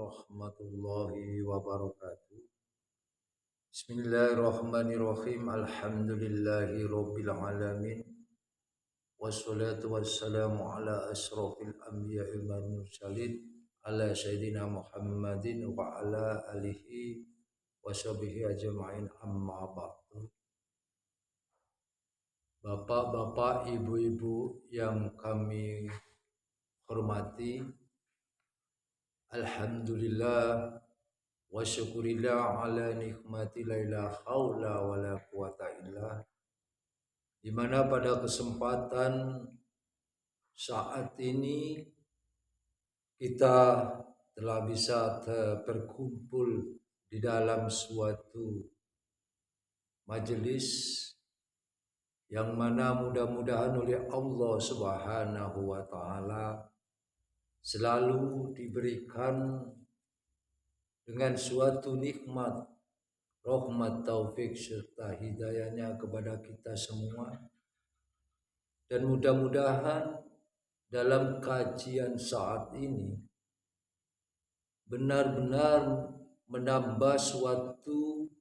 warahmatullahi wabarakatuh. Bismillahirrahmanirrahim. Alhamdulillahi rabbil alamin. Wassalatu wassalamu ala asrafil anbiya'i wal mursalin ala sayyidina Muhammadin wa ala alihi wa sahbihi ajma'in, amma ba'du. Bapak-bapak, ibu-ibu yang kami hormati, alhamdulillah wa syukurillah ala nikmati la ilaha haula wa la quwata illa, di mana pada kesempatan saat ini kita telah bisa berkumpul di dalam suatu majelis yang mana mudah-mudahan oleh Allah Subhanahu wa taala selalu diberikan dengan suatu nikmat, rahmat, taufik serta hidayahnya kepada kita semua. Dan mudah-mudahan dalam kajian saat ini benar-benar menambah suatu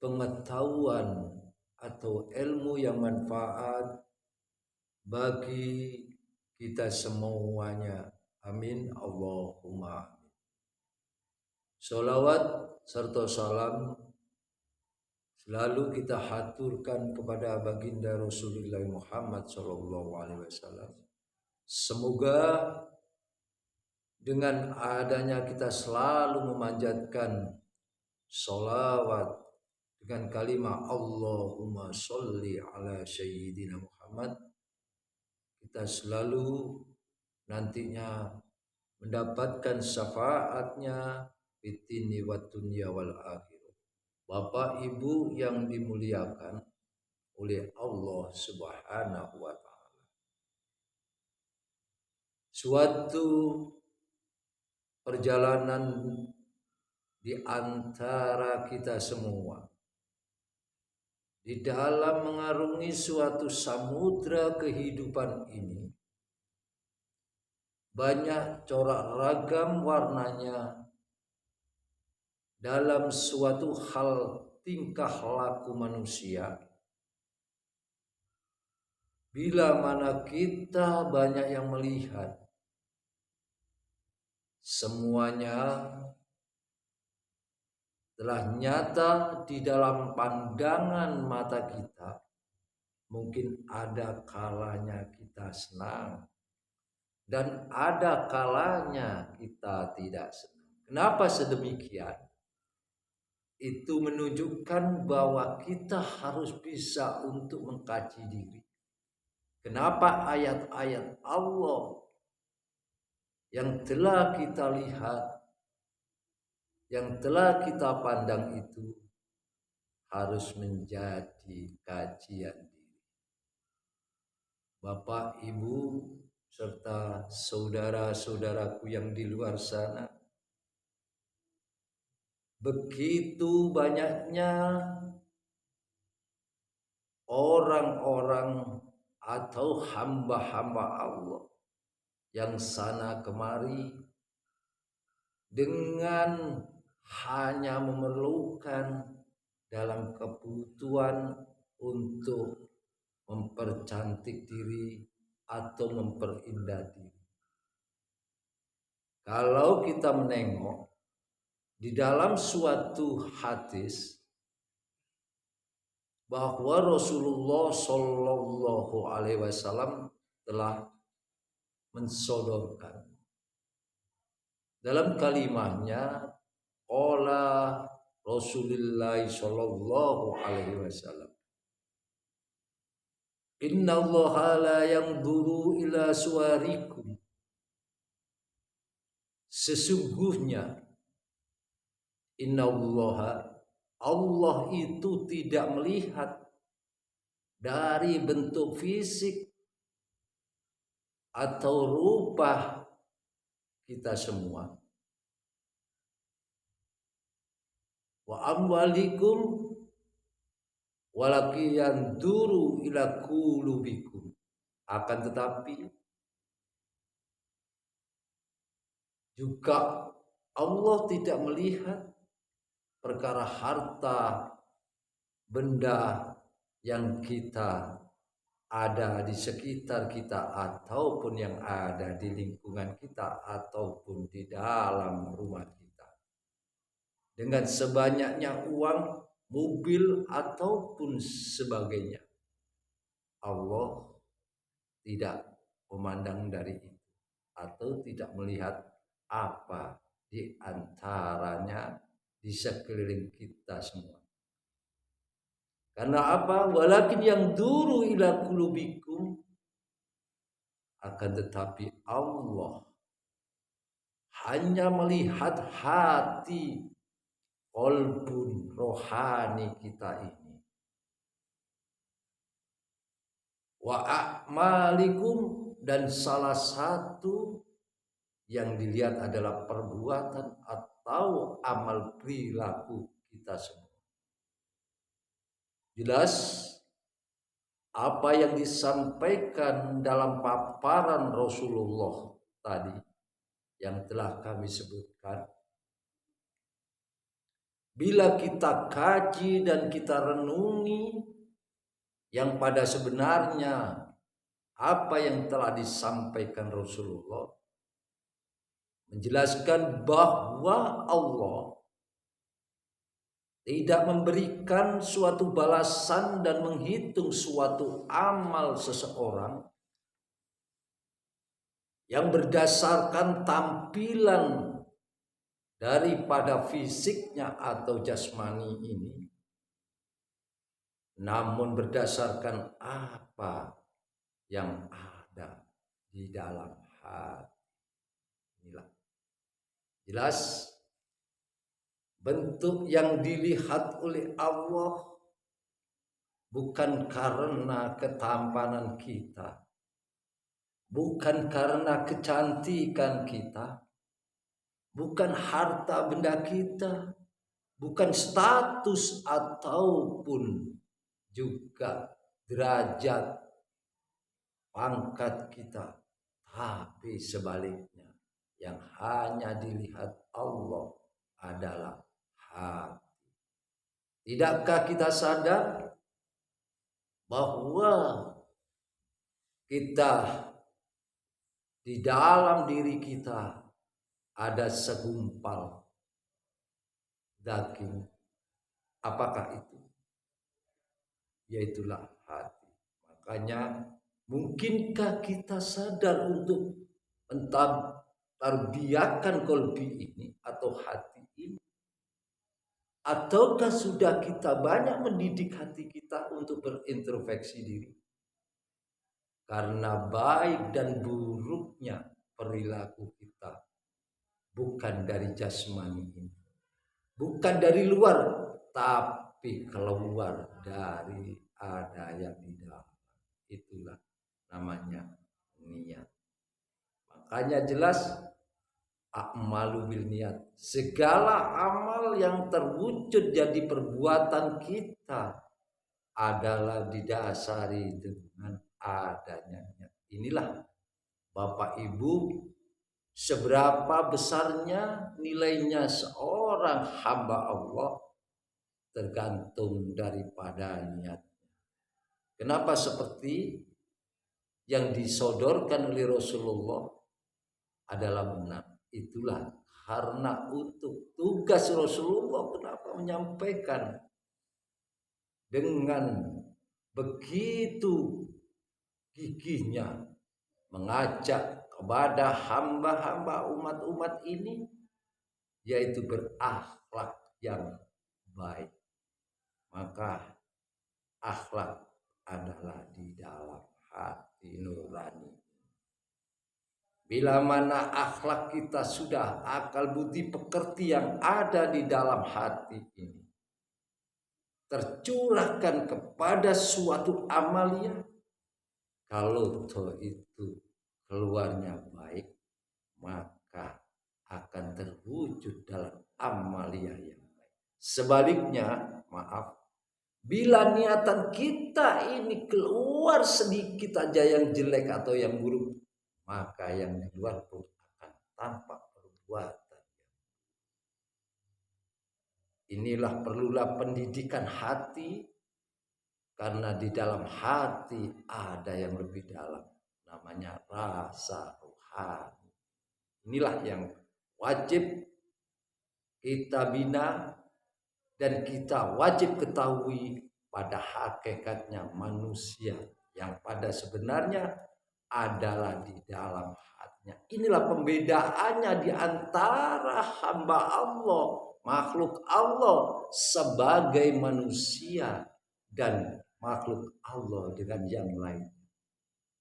pengetahuan atau ilmu yang manfaat bagi kita semuanya. Amin Allahumma. Sholawat serta salam selalu kita haturkan kepada baginda Rasulullah Muhammad SAW. Semoga dengan adanya kita selalu memanjatkan sholawat dengan kalimat Allahumma sholli ala sayyidina Muhammad, kita selalu nantinya mendapatkan syafaatnya fitini wa dunya wal akhirah. Bapak Ibu yang dimuliakan oleh Allah Subhanahu wa taala, suatu perjalanan di antara kita semua di dalam mengarungi suatu samudra kehidupan ini, banyak corak ragam warnanya dalam suatu hal tingkah laku manusia. Bila mana kita banyak yang melihat, semuanya telah nyata di dalam pandangan mata kita. Mungkin ada kalanya kita senang dan ada kalanya kita tidak senang. Kenapa sedemikian? Itu menunjukkan bahwa kita harus bisa untuk mengkaji diri. Kenapa ayat-ayat Allah yang telah kita lihat, yang telah kita pandang itu harus menjadi kajian diri. Bapak, Ibu, serta saudara-saudaraku yang di luar sana, begitu banyaknya orang-orang atau hamba-hamba Allah yang sana kemari dengan hanya memerlukan dalam kebutuhan untuk mempercantik diri atau memperindah diri. Kalau kita menengok di dalam suatu hadis bahwa Rasulullah Shallallahu Alaihi Wasallam telah mensodorkan dalam kalimatnya, qala Rasulullah Shallallahu Alaihi Wasallam, Inna Allaha la yanzuru ila suwarikum. Sesungguhnya Inna Allaha, Allah itu tidak melihat dari bentuk fisik atau rupa kita semua. Wa amwalikum walaki yanduru ila qulubikum. Akan tetapi juga Allah tidak melihat perkara harta, benda yang kita ada di sekitar kita ataupun yang ada di lingkungan kita ataupun di dalam rumah kita. Dengan sebanyaknya uang, mobil ataupun sebagainya. Allah tidak memandang dari itu atau tidak melihat apa di antaranya di sekeliling kita semua. Karena apa? Walakin yang duru ila qulubikum, akan tetapi Allah hanya melihat hati, qalbun, rohani kita ini. Wa a'malikum, dan salah satu yang dilihat adalah perbuatan atau amal perilaku kita semua. Jelas apa yang disampaikan dalam paparan Rasulullah tadi yang telah kami sebutkan. Bila kita kaji dan kita renungi yang pada sebenarnya apa yang telah disampaikan Rasulullah, menjelaskan bahwa Allah tidak memberikan suatu balasan dan menghitung suatu amal seseorang yang berdasarkan tampilan daripada fisiknya atau jasmani ini, namun berdasarkan apa yang ada di dalam hati. Inilah jelas bentuk yang dilihat oleh Allah bukan karena ketampanan kita, bukan karena kecantikan kita, bukan harta benda kita, bukan status ataupun juga derajat pangkat kita, tapi sebaliknya yang hanya dilihat Allah adalah hati. Tidakkah kita sadar bahwa kita di dalam diri kita ada segumpal daging? Apakah itu? Yaitulah hati. Makanya mungkinkah kita sadar untuk mentarbiyakan kolbi ini atau hati ini? Ataukah sudah kita banyak mendidik hati kita untuk berintrospeksi diri? Karena baik dan buruknya perilaku kita bukan dari jasmani ini, bukan dari luar, tapi keluar dari ada yang di dalam. Itulah namanya niat. Makanya jelas a'malu bil niat. Segala amal yang terwujud jadi perbuatan kita adalah didasari dengan adanya niat. Inilah Bapak Ibu, seberapa besarnya nilainya seorang hamba Allah tergantung daripada niatnya. Kenapa seperti yang disodorkan oleh Rasulullah adalah benar? Itulah karena untuk tugas Rasulullah kenapa menyampaikan dengan begitu gigihnya mengajak kepada hamba-hamba umat-umat ini, yaitu berakhlak yang baik. Maka akhlak adalah di dalam hati nurani. Bila mana akhlak kita sudah, akal budi pekerti yang ada di dalam hati ini tercurahkan kepada suatu amalia, kalau itu keluarnya baik, maka akan terwujud dalam amalia yang baik. Sebaliknya, maaf, bila niatan kita ini keluar sedikit aja yang jelek atau yang buruk, maka yang di luar pun akan tampak perbuatan. Inilah perlulah pendidikan hati, karena di dalam hati ada yang lebih dalam, namanya rasa rohani. Inilah yang wajib kita bina dan kita wajib ketahui pada hakikatnya manusia yang pada sebenarnya adalah di dalam hatinya. Inilah pembedaannya di antara hamba Allah, makhluk Allah sebagai manusia dan makhluk Allah dengan yang lain.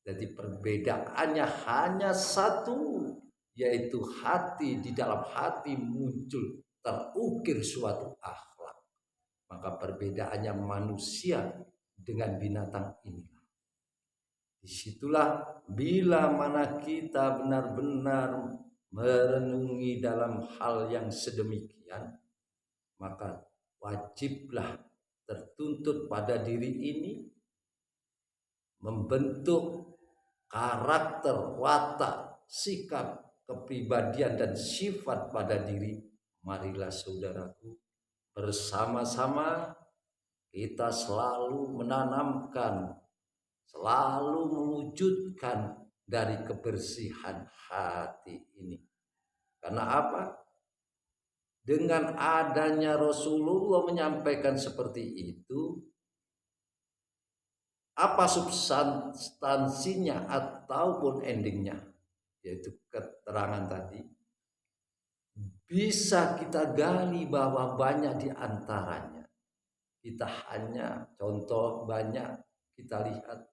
Jadi perbedaannya hanya satu, yaitu hati. Di dalam hati muncul terukir suatu akhlak. Maka perbedaannya manusia dengan binatang ini. Disitulah bila mana kita benar-benar merenungi dalam hal yang sedemikian, maka wajiblah tertuntut pada diri ini membentuk karakter, watak, sikap, kepribadian dan sifat pada diri. Marilah saudaraku, bersama-sama kita selalu menanamkan, selalu mewujudkan dari kebersihan hati ini. Karena apa? Dengan adanya Rasulullah menyampaikan seperti itu, apa substansinya ataupun endingnya, yaitu keterangan tadi, bisa kita gali bahwa banyak di antaranya. Kita hanya contoh banyak kita lihat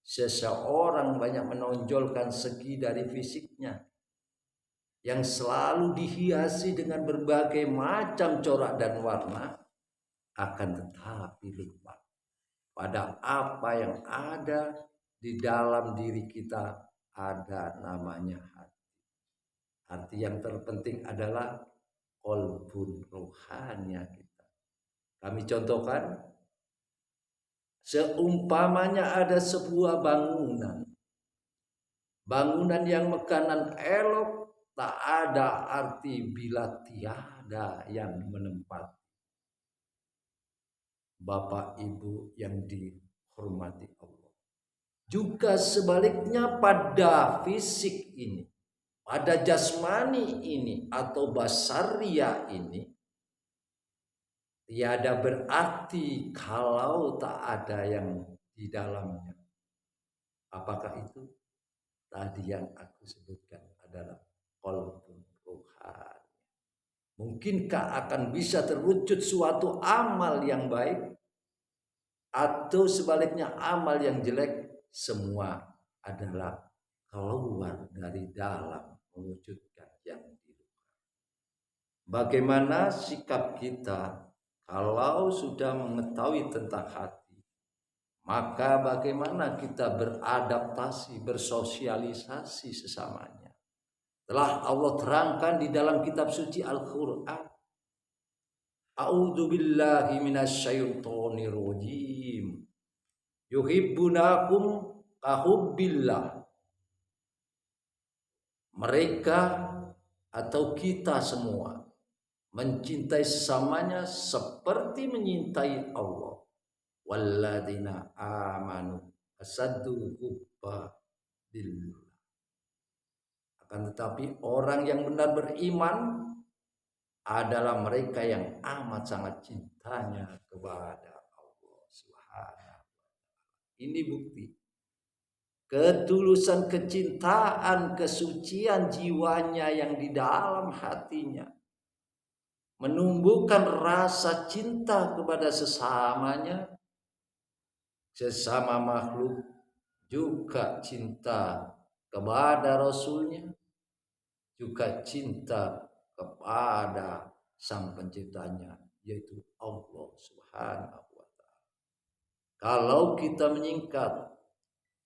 seseorang banyak menonjolkan segi dari fisiknya yang selalu dihiasi dengan berbagai macam corak dan warna, akan tetapi lupa pada apa yang ada di dalam diri kita, ada namanya hati. Hati yang terpenting adalah qalbun, rohaninya kita. Kami contohkan, seumpamanya ada sebuah bangunan. Bangunan yang mekanan elok, tak ada arti bila tiada yang menempati. Bapak Ibu yang dihormati Allah. Juga sebaliknya pada fisik ini, pada jasmani ini atau basaria ini, tiada berarti kalau tak ada yang di dalamnya. Apakah itu? Tadi yang aku sebutkan adalah qalbun rohani. Mungkinkah akan bisa terwujud suatu amal yang baik atau sebaliknya amal yang jelek? Semua adalah keluar dari dalam mewujudkan yang di luar. Bagaimana sikap kita kalau sudah mengetahui tentang hati? Maka bagaimana kita beradaptasi, bersosialisasi sesamanya? Telah Allah terangkan di dalam kitab suci Al-Quran. A'udzu billahi minasyaitonir rajim. Yuhibbunakum kahubbillah. Mereka atau kita semua mencintai sesamanya seperti menyintai Allah. Walladzina amanu asaddu hubba billah. Akan tetapi orang yang benar beriman adalah mereka yang amat sangat cintanya kepada Allah Subhanahu. Ini bukti ketulusan kecintaan, kesucian jiwanya yang di dalam hatinya, menumbuhkan rasa cinta kepada sesamanya, sesama makhluk, juga cinta kepada Rasulnya, juga cinta kepada sang penciptanya, yaitu Allah Subhanahu wa ta'ala. Kalau kita menyingkat,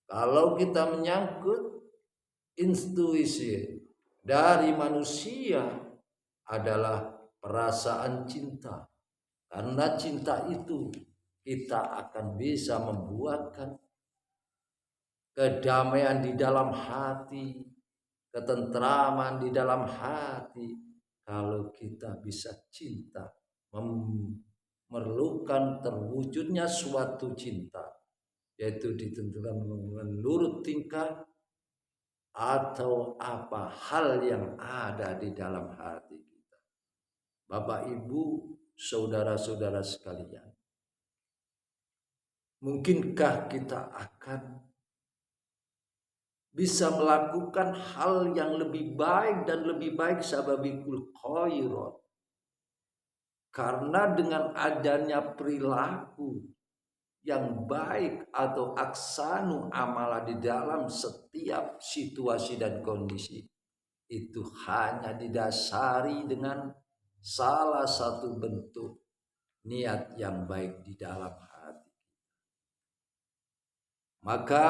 kalau kita menyangkut intuisi dari manusia adalah perasaan cinta. Karena cinta itu kita akan bisa membuatkan kedamaian di dalam hati, ketentraman di dalam hati, kalau kita bisa cinta memerlukan terwujudnya suatu cinta, yaitu ditentukan menurut tingkah atau apa hal yang ada di dalam hati kita. Bapak, Ibu, saudara-saudara sekalian, mungkinkah kita akan bisa melakukan hal yang lebih baik dan lebih baik sababikul khairat? Karena dengan adanya perilaku yang baik atau aksanu amala di dalam setiap situasi dan kondisi, itu hanya didasari dengan salah satu bentuk niat yang baik di dalam hati. Maka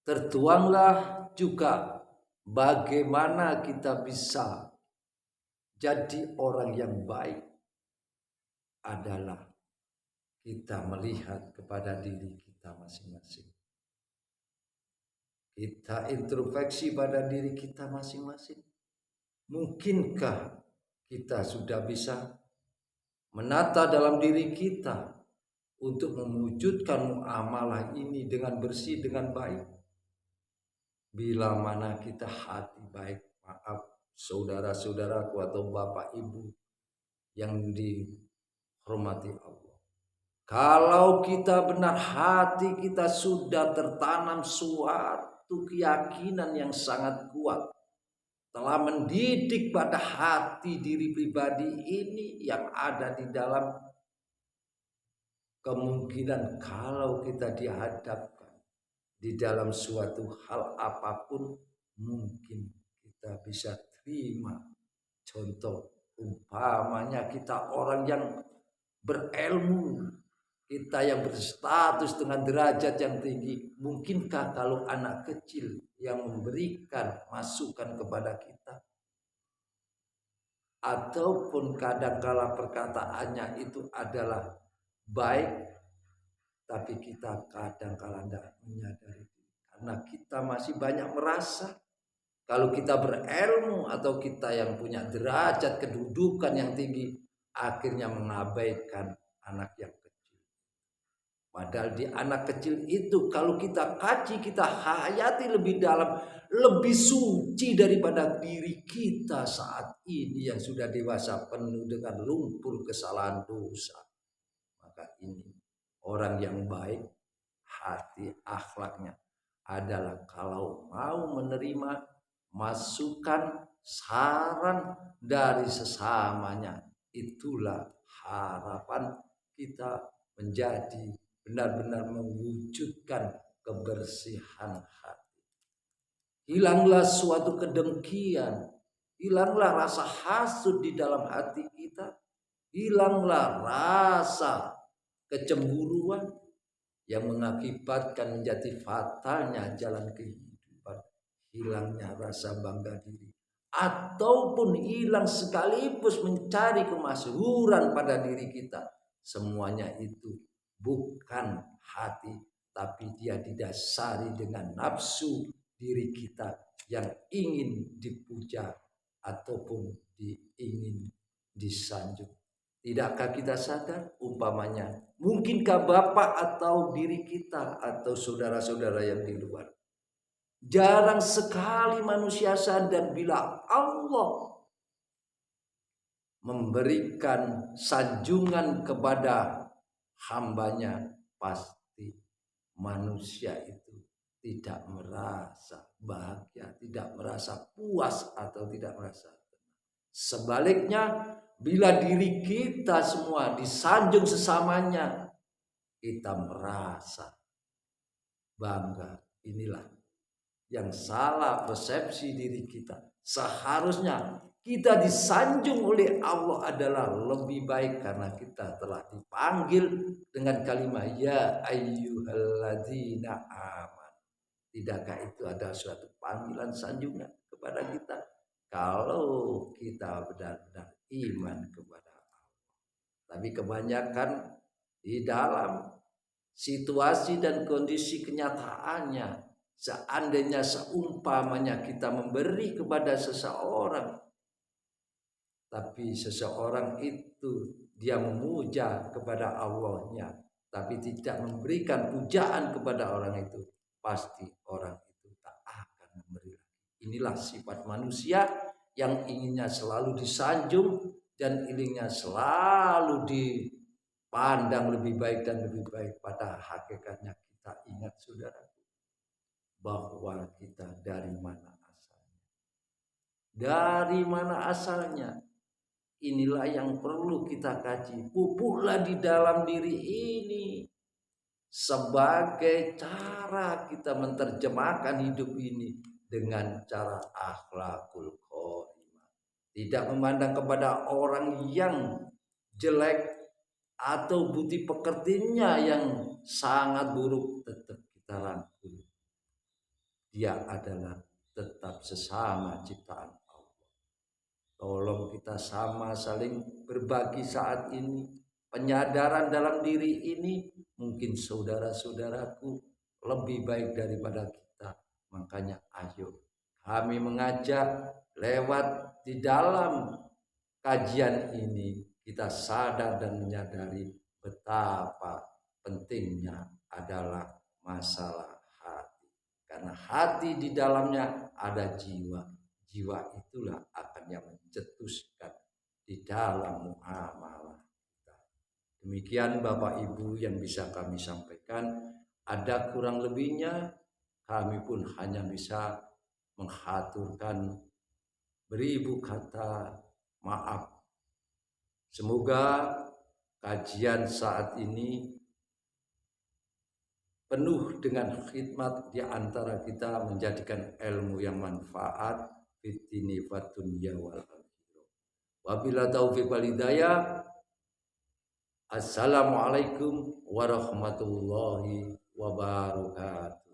tertuanglah juga bagaimana kita bisa jadi orang yang baik adalah kita melihat kepada diri kita masing-masing. Kita introspeksi pada diri kita masing-masing. Mungkinkah kita sudah bisa menata dalam diri kita untuk mewujudkan muamalah ini dengan bersih, dengan baik? Bila mana kita hati baik, maaf saudara-saudaraku atau bapak ibu yang dihormati Allah, kalau kita benar hati kita sudah tertanam suatu keyakinan yang sangat kuat, telah mendidik pada hati diri pribadi ini yang ada di dalam kemungkinan kalau kita dihadapkan di dalam suatu hal apapun, mungkin kita bisa terima. Contoh umpamanya kita orang yang berilmu, kita yang berstatus dengan derajat yang tinggi, mungkinkah kalau anak kecil yang memberikan masukan kepada kita, ataupun kadangkala perkataannya itu adalah baik, tapi kita kadangkala tidak menyadari karena kita masih banyak merasa kalau kita berilmu atau kita yang punya derajat kedudukan yang tinggi, akhirnya mengabaikan anak yang kecil. Padahal di anak kecil itu kalau kita kaji, kita hayati lebih dalam, lebih suci daripada diri kita saat ini yang sudah dewasa penuh dengan lumpur kesalahan dosa. Maka ini orang yang baik, hati akhlaknya adalah kalau mau menerima masukan, saran dari sesamanya, itulah harapan kita menjadi benar-benar mewujudkan kebersihan hati. Hilanglah suatu kedengkian, hilanglah rasa hasud di dalam hati kita, hilanglah rasa kecemburuan yang mengakibatkan menjadi fatalnya jalan kehidupan. Hilangnya rasa bangga diri, ataupun hilang sekaligus mencari kemasyhuran pada diri kita, semuanya itu bukan hati, tapi dia didasari dengan nafsu diri kita yang ingin dipuja ataupun ingin disanjung. Tidakkah kita sadar umpamanya, mungkinkah bapak atau diri kita atau saudara-saudara yang di luar, jarang sekali manusia sadar bila Allah memberikan sanjungan kepada hambanya, pasti manusia itu tidak merasa bahagia, tidak merasa puas atau tidak merasa tenang. Sebaliknya, bila diri kita semua disanjung sesamanya, kita merasa bangga. Inilah yang salah persepsi diri kita. Seharusnya kita disanjung oleh Allah adalah lebih baik karena kita telah dipanggil dengan kalimat ya ayyuhalladzina aman. Tidakkah itu ada suatu panggilan sanjungan kepada kita kalau kita benar-benar iman kepada Allah. Tapi kebanyakan di dalam situasi dan kondisi kenyataannya, seandainya seumpamanya kita memberi kepada seseorang, tapi seseorang itu dia memuja kepada Allahnya, tapi tidak memberikan pujaan kepada orang itu, pasti orang itu tak akan memberi lagi. Inilah sifat manusia yang inginnya selalu disanjung dan inginnya selalu dipandang lebih baik dan lebih baik. Pada hakikatnya kita ingat saudara, bahwa kita dari mana asalnya. Dari mana asalnya? Inilah yang perlu kita kaji. Pupuklah di dalam diri ini sebagai cara kita menerjemahkan hidup ini dengan cara akhlakul qarimah. Tidak memandang kepada orang yang jelek atau budi pekertinya yang sangat buruk, tetap kita rangkul. Dia adalah tetap sesama ciptaan. Tolong kita sama saling berbagi saat ini. Penyadaran dalam diri ini, mungkin saudara-saudaraku lebih baik daripada kita. Makanya ayo kami mengajak lewat di dalam kajian ini, kita sadar dan menyadari betapa pentingnya adalah masalah hati. Karena hati di dalamnya ada jiwa. Jiwa itulah akan yang mencetuskan di dalam muamalah kita. Demikian Bapak Ibu yang bisa kami sampaikan. Ada kurang lebihnya, kami pun hanya bisa menghaturkan beribu kata maaf. Semoga kajian saat ini penuh dengan khidmat di antara kita, menjadikan ilmu yang manfaat fitini fatunya wal akhirah. Wabila taufiq wal hidayah. Assalamualaikum warahmatullahi wabarakatuh.